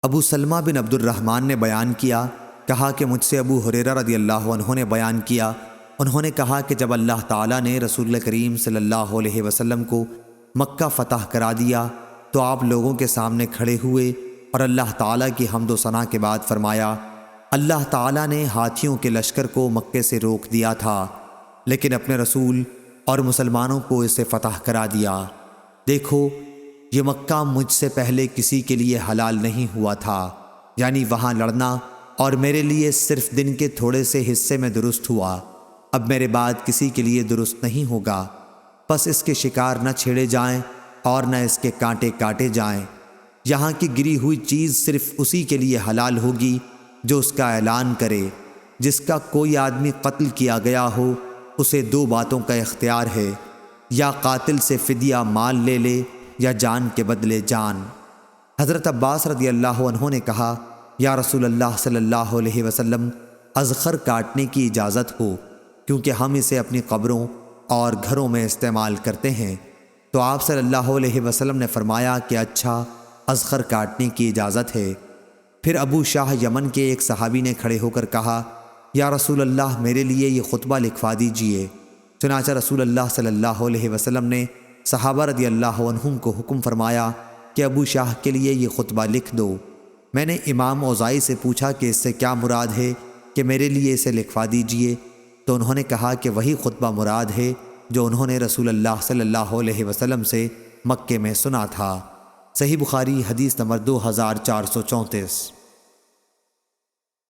ابو سلمہ بن عبد الرحمن نے بیان کیا، کہا کہ مجھ سے ابو ہریرہ رضی اللہ عنہ نے بیان کیا، انہوں نے کہا کہ جب اللہ تعالیٰ نے رسول کریم صلی اللہ علیہ وسلم کو مکہ فتح کرا دیا تو آپ لوگوں کے سامنے کھڑے ہوئے اور اللہ تعالیٰ کی حمد و ثنا کے بعد فرمایا، اللہ تعالیٰ نے ہاتھیوں کے لشکر کو مکے سے روک دیا تھا لیکن اپنے رسول اور مسلمانوں کو اسے فتح کرا دیا۔ دیکھو، یہ مکہ مجھ سے پہلے کسی کے لیے حلال نہیں ہوا تھا، یعنی وہاں لڑنا، اور میرے لیے صرف دن کے تھوڑے سے حصے میں درست ہوا، اب میرے بعد کسی کے لیے درست نہیں ہوگا، پس اس کے شکار نہ چھیڑے جائیں اور نہ اس کے کانٹے کاٹے جائیں۔ یہاں کی گری ہوئی چیز صرف اسی کے لیے حلال ہوگی جو اس کا اعلان کرے۔ جس کا کوئی آدمی قتل کیا گیا ہو اسے دو باتوں کا اختیار ہے، یا قاتل سے فدیہ مال لے لے یا جان کے بدلے جان۔ حضرت عباس رضی اللہ عنہ نے کہا، یا رسول اللہ صلی اللہ علیہ وسلم، اذخر کاٹنے کی اجازت ہو، کیونکہ ہم اسے اپنی قبروں اور گھروں میں استعمال کرتے ہیں۔ تو آپ صلی اللہ علیہ وسلم نے فرمایا کہ اچھا، اذخر کاٹنے کی اجازت ہے۔ پھر ابو شاہ یمن کے ایک صحابی نے کھڑے ہو کر کہا، یا رسول اللہ، میرے لیے یہ خطبہ لکھوا دیجئے۔ چنانچہ رسول اللہ صلی اللہ علیہ وسلم نے صحابہ رضی اللہ عنہم کو حکم فرمایا کہ ابو شاہ کے لیے یہ خطبہ لکھ دو۔ میں نے امام اوزائی سے پوچھا کہ اس سے کیا مراد ہے کہ میرے لیے اسے لکھوا دیجئے، تو انہوں نے کہا کہ وہی خطبہ مراد ہے جو انہوں نے رسول اللہ صلی اللہ علیہ وسلم سے مکے میں سنا تھا۔ صحیح بخاری حدیث نمبر 2434۔